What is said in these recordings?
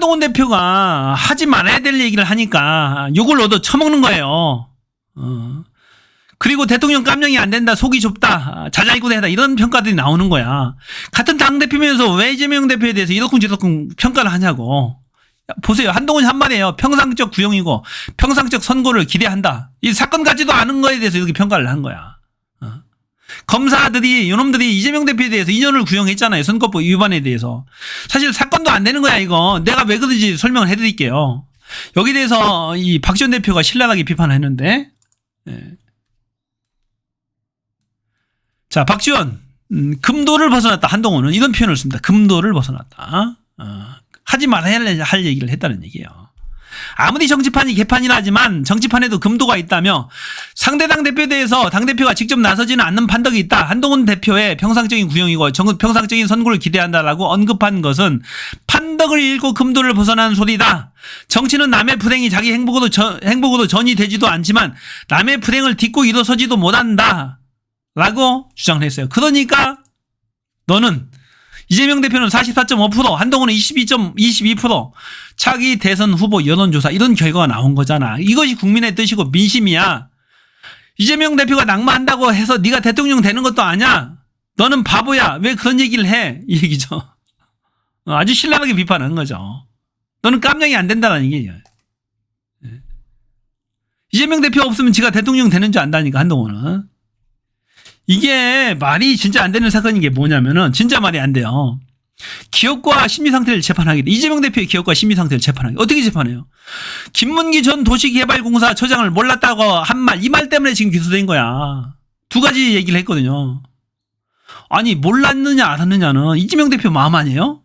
한동훈 대표가 하지 말아야 될 얘기를 하니까 욕을 얻어 처먹는 거예요. 그리고 대통령 깜냥이 안 된다, 속이 좁다, 자잘구대하다 이런 평가들이 나오는 거야. 같은 당대표면서 왜 이재명 대표에 대해서 이러쿵저러쿵 평가를 하냐고. 보세요. 한동훈이 한 말이에요. 평상적 구형이고 평상적 선고를 기대한다. 이 사건 같지도 않은 거에 대해서 이렇게 평가를 한 거야. 검사들이, 요놈들이 이재명 대표에 대해서 2년을 구형했잖아요. 선거법 위반에 대해서. 사실 사건도 안 되는 거야, 이거. 내가 왜 그런지 설명을 해드릴게요. 여기에 대해서 이 박지원 대표가 신랄하게 비판을 했는데, 자, 박지원, 금도를 벗어났다. 한동훈은 이런 표현을 씁니다. 금도를 벗어났다. 하지 말아야 할 얘기를 했다는 얘기예요. 아무리 정치판이 개판이라 하지만 정치판에도 금도가 있다며 상대 당대표에 대해서 당대표가 직접 나서지는 않는 판덕이 있다. 한동훈 대표의 평상적인 구형이고 평상적인 선고를 기대한다라고 언급한 것은 판덕을 읽고 금도를 벗어나는 소리다. 정치는 남의 불행이 자기 행복으로 전이 되지도 않지만 남의 불행을 딛고 일어서지도 못한다. 라고 주장을 했어요. 그러니까 너는 이재명 대표는 44.5%, 한동훈은 22% 차기 대선 후보 여론조사 이런 결과가 나온 거잖아. 이것이 국민의 뜻이고 민심이야. 이재명 대표가 낙마한다고 해서 네가 대통령 되는 것도 아니야. 너는 바보야. 왜 그런 얘기를 해? 이 얘기죠. 아주 신랄하게 비판하는 거죠. 너는 깜냥이 안 된다는 얘기예요. 이재명 대표 없으면 지가 대통령 되는 줄 안다니까, 한동훈은. 이게 말이 진짜 안 되는 사건인 게 뭐냐면은 진짜 말이 안 돼요. 기업과 심리상태를 재판하게 돼. 이재명 대표의 기업과 심리상태를 재판하게. 어떻게 재판해요? 김문기 전 도시개발공사 처장을 몰랐다고 한 말, 이 말 때문에 지금 기소된 거야. 두 가지 얘기를 했거든요. 아니, 몰랐느냐 알았느냐는 이재명 대표 마음 아니에요?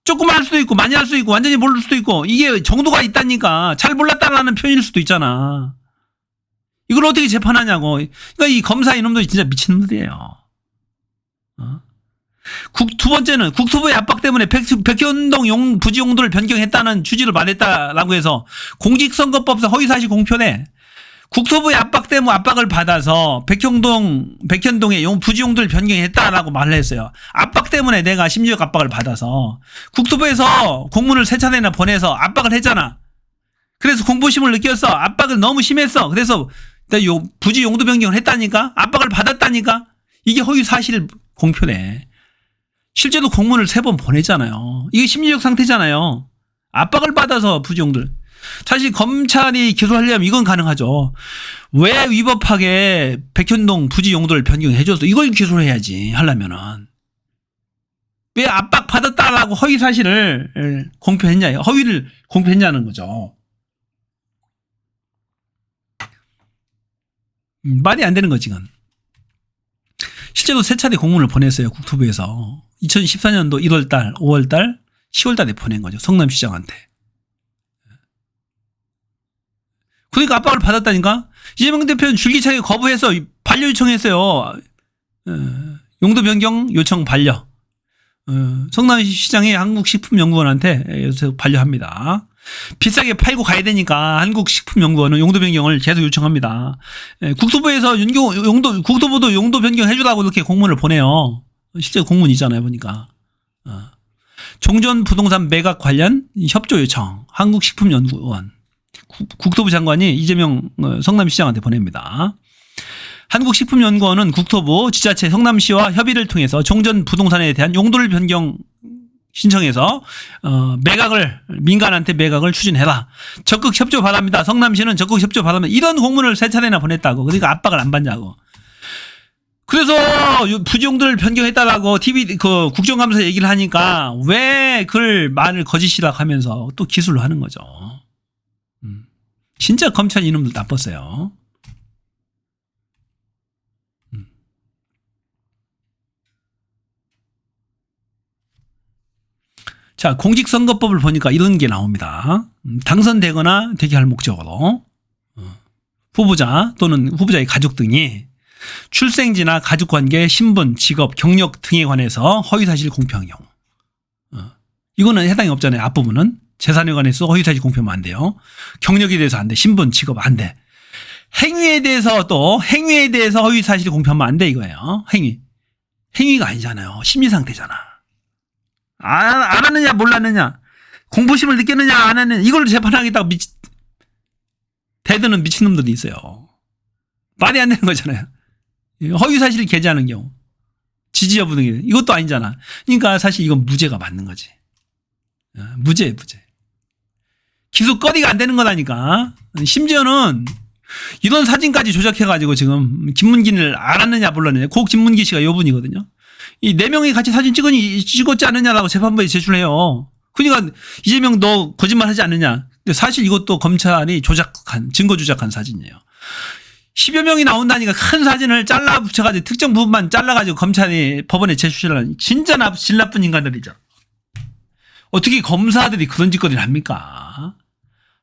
조금 할 수도 있고 많이 할 수도 있고 완전히 모를 수도 있고 이게 정도가 있다니까. 잘 몰랐다라는 표현일 수도 있잖아. 이걸 어떻게 재판하냐고. 그러니까 이 검사 이놈들이 진짜 미친놈들이에요. 두 번째는 국토부의 압박 때문에 백현동 부지 용도를 변경했다는 취지를 말했다라고 해서 공직선거법상 허위사실 공표네. 국토부의 압박 때문에 압박을 받아서 백현동의 부지 용도를 변경했다라고 말을 했어요. 압박 때문에 내가 심리적 압박을 받아서 국토부에서 공문을 3차례나 보내서 압박을 했잖아. 그래서 공포심을 느꼈어. 압박을 너무 심했어. 그래서 부지 용도 변경을 했다니까? 압박을 받았다니까? 이게 허위 사실 공표네. 실제로 공문을 3번 보냈잖아요. 이게 심리적 상태잖아요. 압박을 받아서 부지 용도를. 사실 검찰이 기소하려면 이건 가능하죠. 왜 위법하게 백현동 부지 용도를 변경해줘서 이걸 기소를 해야지, 하려면은. 왜 압박 받았다라고 허위 사실을 공표했냐, 허위를 공표했냐는 거죠. 말이 안 되는 거지, 이건. 실제로 3차례 공문을 보냈어요, 국토부에서. 2014년도 1월달, 5월달, 10월달에 보낸 거죠, 성남시장한테. 그러니까 압박을 받았다니까? 이재명 대표는 줄기차게 거부해서 반려 요청했어요. 용도 변경 요청 반려. 성남시장이 한국식품연구원한테 반려합니다. 비싸게 팔고 가야 되니까 한국식품연구원은 용도 변경을 계속 요청합니다. 국토부에서 국토부도 용도 변경 해주라고 이렇게 공문을 보내요. 실제 공문이잖아요, 보니까. 종전 부동산 매각 관련 협조 요청, 한국식품연구원. 국토부 장관이 이재명 성남시장한테 보냅니다. 한국식품연구원은 국토부, 지자체, 성남시와 협의를 통해서 종전 부동산에 대한 용도를 변경 신청해서 민간한테 매각을 추진해라. 적극 협조 바랍니다. 성남시는 적극 협조 바랍니다. 이런 공문을 3차례나 보냈다고. 그러니까 압박을 안 받냐고. 그래서 부지 용도를 변경했다라고 국정감사 얘기를 하니까 왜 그걸 말을 거짓이라고 하면서 또 기술을 하는 거죠. 진짜 검찰 이놈들 나빴어요. 자, 공직선거법을 보니까 이런 게 나옵니다. 당선되거나 되게 할 목적으로 후보자 또는 후보자의 가족 등이 출생지나 가족관계, 신분, 직업, 경력 등에 관해서 허위사실 공표한 경우. 이거는 해당이 없잖아요. 앞부분은. 재산에 관해서 허위사실 공표하면 안 돼요. 경력에 대해서 안 돼. 신분, 직업 안 돼. 행위에 대해서 허위사실 공표하면 안 돼, 이거예요. 행위가 아니잖아요. 심리상태잖아. 알았느냐 몰랐느냐. 공포심을 느꼈느냐 안 하느냐 이걸 재판하겠다고 대드는 미친놈들이 있어요. 말이 안 되는 거잖아요. 허위사실을 게재하는 경우 지지 여부 등이 이것도 아니잖아. 그러니까 사실 이건 무죄가 맞는 거지. 무죄. 기소거리가 안 되는 거라니까. 심지어는 이런 사진까지 조작해가지고 지금 김문기를 알았느냐 몰랐느냐. 고 김문기 씨가 요분이거든요. 이 4명이 같이 사진 찍었지 않느냐라고 재판부에 제출해요. 그러니까 이재명 너 거짓말하지 않느냐. 근데 사실 이것도 검찰이 증거 조작한 사진이에요. 10여 명이 나온다니까 큰 사진을 잘라 붙여가지고 특정 부분만 잘라가지고 검찰이 법원에 제출하는 진짜 질 나쁜 인간들이죠. 어떻게 검사들이 그런 짓거리를 합니까?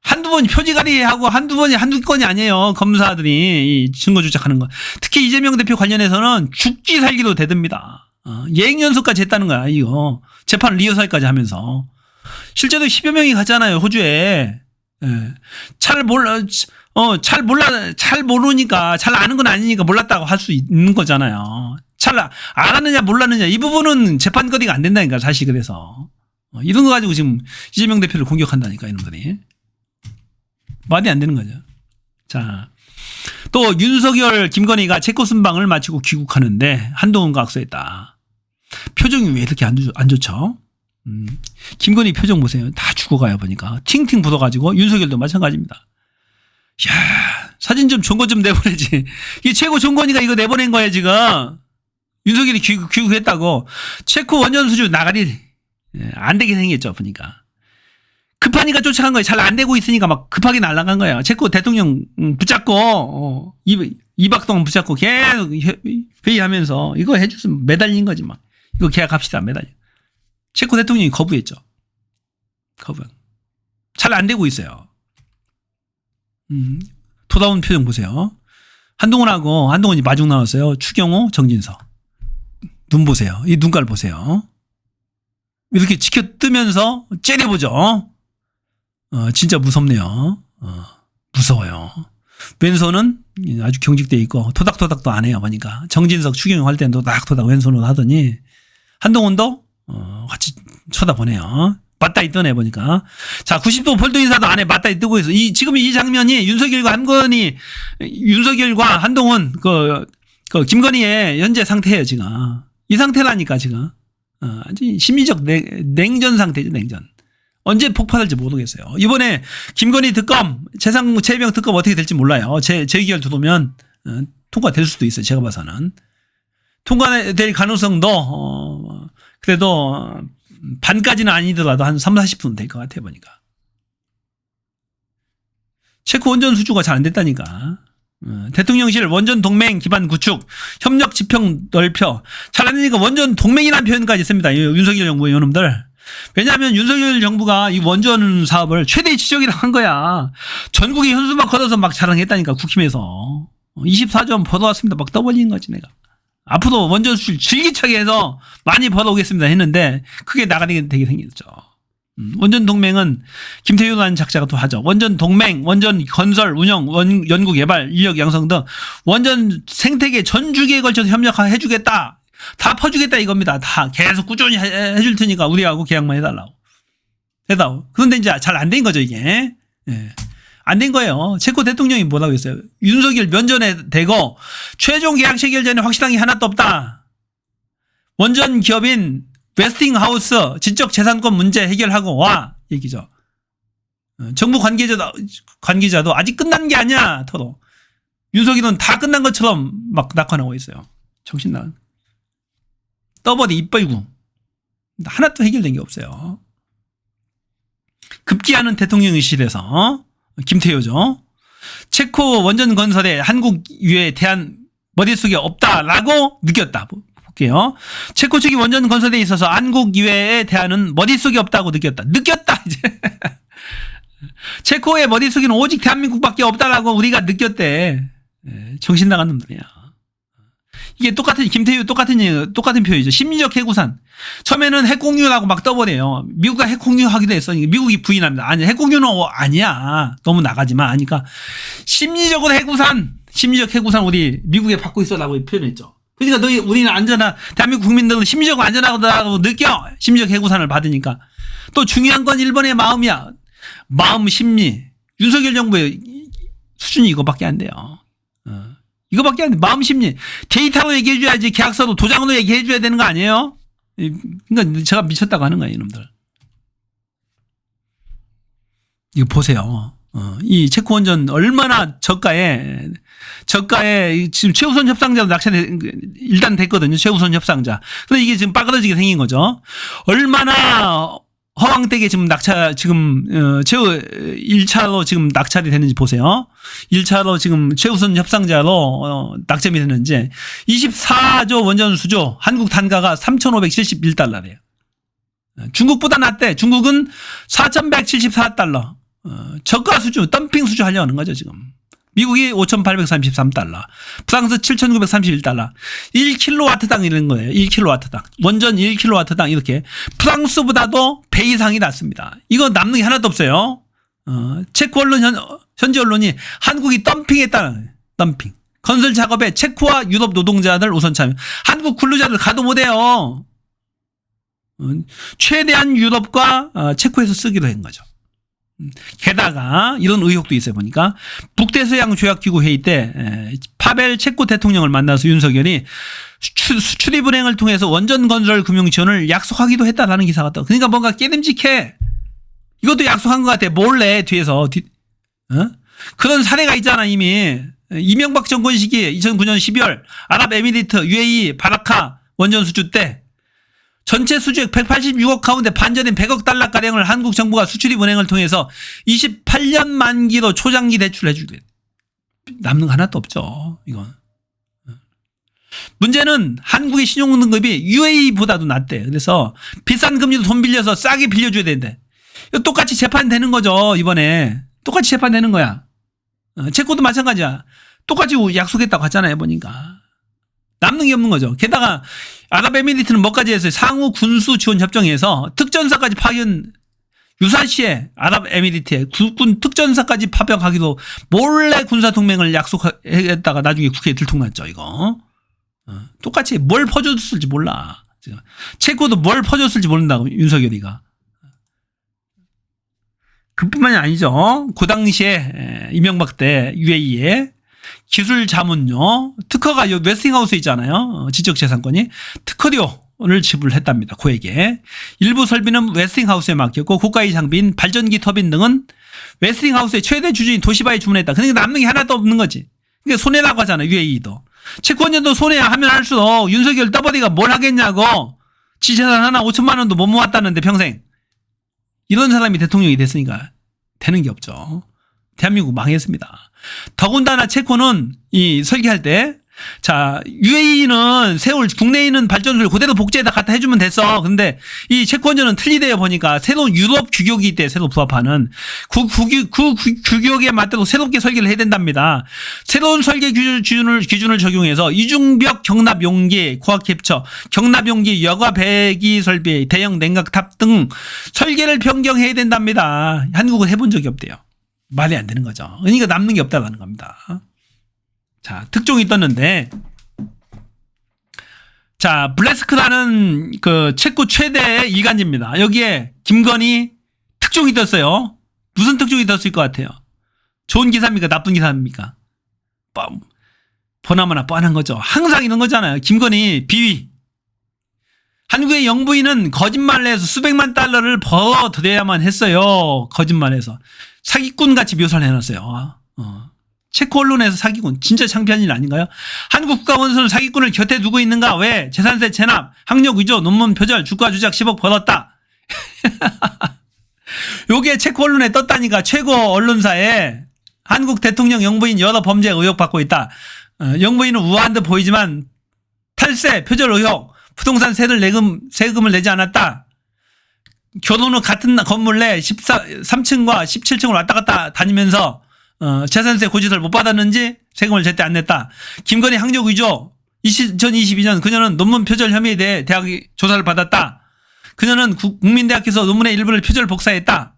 한두 번 표지가리하고 한두 건이 아니에요. 검사들이 이 증거 조작하는 거. 특히 이재명 대표 관련해서는 죽기 살기도 대듭니다. 예행연속까지 했다는 거야, 이거. 재판 리허설까지 하면서. 실제로 10여 명이 갔잖아요, 호주에. 잘 모르니까, 잘 아는 건 아니니까 몰랐다고 할 수 있는 거잖아요. 잘 알았느냐, 몰랐느냐. 이 부분은 재판거리가 안 된다니까, 사실 그래서. 이런 거 가지고 지금 이재명 대표를 공격한다니까, 이놈들이. 말이 안 되는 거죠. 자, 또 윤석열, 김건희가 체코 순방을 마치고 귀국하는데 한동훈과 악수했다. 표정이 왜 이렇게 안 좋죠? 김건희 표정 보세요. 다 죽어가요 보니까. 팅팅 붓어가지고 윤석열도 마찬가지입니다. 야, 사진 좀 좋은 거 좀 내보내지. 이 최고 정권이가 이거 내보낸 거예요 지금. 윤석열이 귀국했다고. 체코 원전 수주 나가리 안 되게 생겼죠 보니까. 급하니까 쫓아간 거예요. 잘 안 되고 있으니까 막 급하게 날아간 거예요. 체코 대통령 붙잡고 2박 동안 붙잡고 계속 회의하면서 이거 해줬으면 매달린 거지 막. 이거 계약합시다 매달려. 체코 대통령이 거부했죠. 잘 안 되고 있어요. 도다운 표정 보세요. 한동훈이 마중 나왔어요. 추경호, 정진석. 눈 보세요. 이 눈깔 보세요. 이렇게 지켜뜨면서 째려보죠. 진짜 무섭네요. 무서워요. 왼손은 아주 경직돼 있고 토닥토닥도 안 해요. 보니까 정진석 추경호 할 때는 토닥토닥 왼손으로 하더니 한동훈도 같이 쳐다보네요. 맞다이 뜨네 보니까. 자, 90도 폴더 인사도 안에 맞다이 뜨고 있어. 지금 이 장면이 윤석열과 한동훈 김건희의 현재 상태예요 지금. 이 상태라니까 지금. 아주 심리적 냉전 상태죠 냉전. 언제 폭발할지 모르겠어요. 이번에 김건희 특검, 최병 특검 어떻게 될지 몰라요. 재의결 들어오면 통과될 수도 있어요. 제가 봐서는. 통과될 가능성도 그래도 반까지는 아니더라도 한 3, 40%는 될 것 같아요. 보니까. 체코 원전 수주가 잘 안 됐다니까. 대통령실 원전 동맹 기반 구축, 협력 지평 넓혀. 잘 안 되니까 원전 동맹이라는 표현까지 있습니다. 윤석열 정부의 요놈들. 왜냐하면 윤석열 정부가 이 원전 사업을 최대 지적이라고 한 거야. 전국에 현수막 걸어서 막 자랑했다니까 국힘에서. 24점 벌어왔습니다. 막 떠벌리는 거지 내가. 앞으로 원전 수출 줄기차게 해서 많이 벌어오겠습니다 했는데 크게 나가게 되게 생겼죠. 원전 동맹은 김태효라는 작자가 또 하죠. 원전 동맹, 원전 건설, 운영, 연구 개발, 인력 양성 등 원전 생태계 전 주기에 걸쳐서 협력해 주겠다. 다 퍼주겠다 이겁니다. 다 계속 꾸준히 해줄 테니까 우리하고 계약만 해달라고. 그런데 이제 잘 안 된 거죠 이게. 안 된 거예요. 체코 대통령이 뭐라고 했어요. 윤석열 면전에 대고 최종 계약 체결 전에 확실한 게 하나도 없다. 원전 기업인 웨스팅하우스 지적 재산권 문제 해결하고 와 얘기죠. 정부 관계자도 아직 끝난 게 아니야 토로. 윤석열은 다 끝난 것처럼 막 낙관하고 있어요. 정신 나간. 떠버리 입 벌고 하나도 해결된 게 없어요. 급기야는 대통령실에서 김태효죠. 체코 원전 건설에 한국 유해 대한 머릿속에 없다라고 느꼈다. 볼게요. 체코 측이 원전 건설에 있어서 한국 유해에 대한은 머릿속에 없다고 느꼈다 이제. 체코의 머릿속에는 오직 대한민국밖에 없다라고 우리가 느꼈대. 정신 나간 놈들이야. 이게 김태효 똑같은 표현이죠. 심리적 해구산. 처음에는 핵공유라고 막 떠버려요. 미국과 핵공유 하기도 했어. 미국이 부인합니다. 아니, 핵공유는 아니야. 너무 나가지만. 하니까 심리적 해구산 우리 미국에 받고 있어라고 표현했죠. 그러니까 우리는 대한민국 국민들은 심지어가 안전하다고 느껴. 심지어 개구산을 받으니까. 또 중요한 건 일본의 마음이야. 마음 심리. 윤석열 정부의 수준이 이거밖에 안 돼요. 이거밖에 안 돼. 마음 심리. 데이터로 얘기해줘야지. 계약서도 도장으로 얘기해줘야 되는 거 아니에요? 그러니까 제가 미쳤다고 하는 거예요, 이놈들. 이거 보세요. 이 체코 원전 얼마나 저가에 지금 최우선 협상자도 일단 됐거든요. 최우선 협상자. 근데 이게 지금 빠그러지게 생긴 거죠. 얼마나 허황되게 지금 1차로 지금 낙찰이 됐는지 보세요. 1차로 지금 최우선 협상자로 낙점이 됐는지 24조 원전 수조 한국 단가가 3,571달러래요. 중국보다 낫대. 중국은 4,174달러. 저가 수주, 덤핑 수주 하려는 거죠, 지금. 미국이 5,833달러. 프랑스 7,931달러. 1kW당 이런 거예요. 1kW당. 원전 1kW당 이렇게. 프랑스보다도 배 이상이 낮습니다. 이거 남는 게 하나도 없어요. 체코 언론, 현지 언론이 한국이 덤핑했다는, 덤핑. 건설 작업에 체코와 유럽 노동자들 우선 참여. 한국 근로자들 가도 못해요. 최대한 유럽과 체코에서 쓰기로 한 거죠. 게다가 이런 의혹도 있어요. 보니까 북대서양 조약기구 회의 때 파벨 체코 대통령을 만나서 윤석열이 수출입은행을 통해서 원전 건설 금융 지원을 약속하기도 했다라는 기사가 떠. 그러니까 뭔가 깨름직해. 이것도 약속한 것 같아. 몰래 뒤에서 그런 사례가 있잖아. 이미 이명박 정권 시기에 2009년 12월 아랍에미리트 UAE 바라카 원전 수주 때 전체 수주액 186억 가운데 반전인 100억 달러가량을 한국 정부가 수출입은행을 통해서 28년 만기로 초장기 대출을 해주게. 남는 거 하나도 없죠. 이건. 문제는 한국의 신용등급이 UAE보다도 낮대. 그래서 비싼 금리로 돈 빌려서 싸게 빌려줘야 되는데. 똑같이 재판되는 거죠. 이번에. 똑같이 재판되는 거야. 체코도 마찬가지야. 똑같이 약속했다고 하잖아요. 보니까. 남는 게 없는 거죠. 게다가 아랍에미리트는 뭐까지 했어요? 상호 군수 지원 협정에서 특전사까지 파견, 유사시에 아랍에미리트에 국군 특전사까지 파병하기도 몰래 군사동맹을 약속했다가 나중에 국회에 들통났죠. 이거. 똑같이 뭘 퍼줬을지 몰라. 지금. 체코도 뭘 퍼줬을지 모른다고 윤석열이가. 그뿐만이 아니죠. 그 당시에 이명박 때 UAE에 기술 자문료 특허가 웨스팅하우스에 있잖아요. 지적재산권이 특허료를 지불했답니다. 고액에. 일부 설비는 웨스팅하우스에 맡겼고 고가의 장비인 발전기 터빈 등은 웨스팅하우스의 최대 주주인 도시바에 주문했다. 그러니까 남는 게 하나도 없는 거지. 그러니까 손해라고 하잖아요. UAE도. 채권자도 손해야 하면 할수록 윤석열 떠버리가 뭘 하겠냐고. 지재산 하나 5천만 원도 못 모았다는데 평생. 이런 사람이 대통령이 됐으니까 되는 게 없죠. 대한민국 망했습니다. 더군다나 체코는 이 설계할 때, 자, UAE는 세울, 국내에 있는 발전소를 그대로 복제에다 갖다 해주면 됐어. 근데 이 체코 원전은 틀리대요. 보니까 새로운 유럽 규격이 있대. 새로 부합하는. 그 규격에 맞도록 새롭게 설계를 해야 된답니다. 새로운 설계 기준을 적용해서 이중벽 경납 용기, 고압 캡처, 경납 용기, 여과 배기 설비, 대형 냉각탑 등 설계를 변경해야 된답니다. 한국은 해본 적이 없대요. 말이 안 되는 거죠. 그러니까 남는 게 없다는 겁니다. 자, 특종이 떴는데, 자, 블레스크라는 그 체코 최대의 이간질입니다. 여기에 김건희 특종이 떴어요. 무슨 특종이 떴을 것 같아요? 좋은 기사입니까? 나쁜 기사입니까? 보나마나 뻔한 거죠. 항상 이런 거잖아요. 김건희 비위. 한국의 영부인은 거짓말을 해서 수백만 달러를 벌어들여야만 했어요. 거짓말해서. 사기꾼같이 묘사를 해놨어요. 체코 언론에서 사기꾼. 진짜 창피한 일 아닌가요? 한국 국가원수는 사기꾼을 곁에 두고 있는가? 왜? 재산세 체납, 학력 위조, 논문 표절, 주가 조작 10억 벌었다. 요게 체코 언론에 떴다니까. 최고 언론사에 한국 대통령 영부인 여러 범죄 의혹 받고 있다. 영부인은 우아한 듯 보이지만 탈세, 표절 의혹, 부동산 세금을 내지 않았다. 결혼 후 같은 건물 내 3층과 17층을 왔다 갔다 다니면서 재산세 고지서를 못 받았는지 세금을 제때 안 냈다. 김건희 학력 위조 2022년 그녀는 논문 표절 혐의에 대해 대학이 조사를 받았다. 그녀는 국민대학에서 논문의 일부를 표절 복사했다.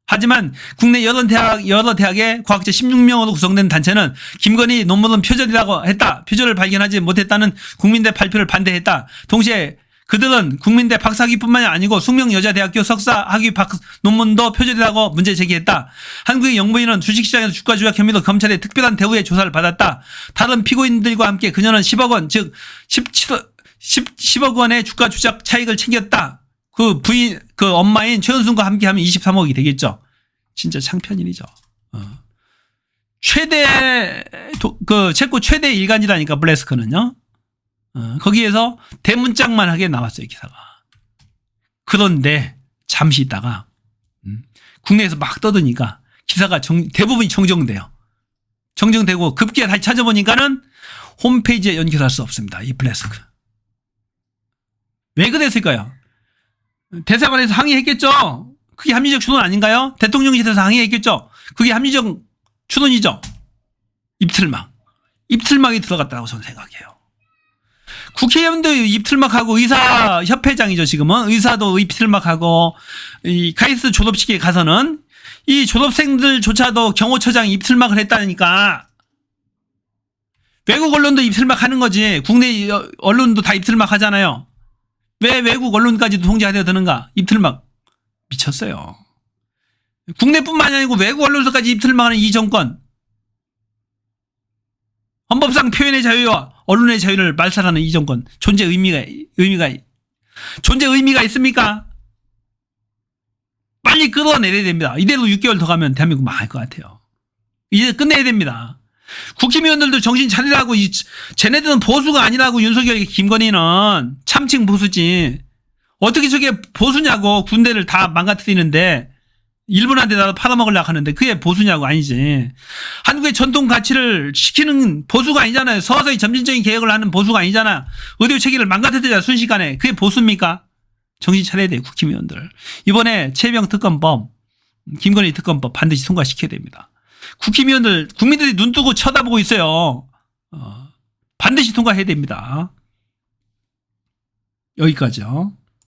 하지만 국내 여러 대학의 과학자 16명으로 구성된 단체는 김건희 논문은 표절이라고 했다. 표절을 발견하지 못했다는 국민대 발표를 반대했다. 동시에 그들은 국민대 박사학위뿐만이 아니고 숙명여자대학교 석사학위 논문도 표절이라고 문제 제기했다. 한국의 영부인은 주식시장에서 주가 조작 혐의로 검찰의 특별한 대우의 조사를 받았다. 다른 피고인들과 함께 그녀는 10억 원, 즉 10억 원의 주가 조작 차익을 챙겼다. 그 엄마인 최은순과 함께하면 23억이 되겠죠. 진짜 창피한 일이죠. 체코 최대 일간지라니까 블레스크는요. 거기에서 대문짝만 하게 나왔어요, 기사가. 그런데 잠시 있다가 국내에서 막 떠드니까 기사가 대부분이 정정돼요. 정정되고 급기야 다시 찾아보니까는 홈페이지에 연결할 수 없습니다. 이 블레스크. 왜 그랬을까요? 대사관에서 항의했겠죠. 그게 합리적 추론 아닌가요? 대통령실에서 항의했겠죠. 그게 합리적 추론이죠. 입틀막이 들어갔다고 저는 생각해요. 국회의원도 입틀막하고 의사협회장이죠. 지금은 의사도 입틀막하고 이 카이스트 졸업식에 가서는 이 졸업생들조차도 경호처장이 입틀막을 했다니까. 외국 언론도 입틀막하는 거지. 국내 언론도 다 입틀막하잖아요. 왜 외국 언론까지도 통제가 되어 드는가? 입틀막. 미쳤어요. 국내뿐만이 아니고 외국 언론사까지 입틀막하는 이 정권. 헌법상 표현의 자유와 언론의 자유를 말살하는 이 정권. 존재 의미가 있습니까? 빨리 끌어내야 됩니다. 이대로 6개월 더 가면 대한민국 망할 것 같아요. 이제 끝내야 됩니다. 국힘의원들도 정신 차리라고. 쟤네들은 보수가 아니라고. 윤석열, 김건희는 참칭 보수지. 어떻게 저게 보수냐고. 군대를 다 망가뜨리는데 일본한테 나도 팔아먹으려고 하는데 그게 보수냐고. 아니지. 한국의 전통 가치를 지키는 보수가 아니잖아요. 서서히 점진적인 개혁을 하는 보수가 아니잖아. 의료 체계를 망가뜨리자 순식간에. 그게 보수입니까? 정신 차려야 돼요, 국힘의원들. 이번에 최병 특검법, 김건희 특검법 반드시 통과시켜야 됩니다. 국힘의원들, 국민들이 눈 뜨고 쳐다보고 있어요. 반드시 통과해야 됩니다. 여기까지요.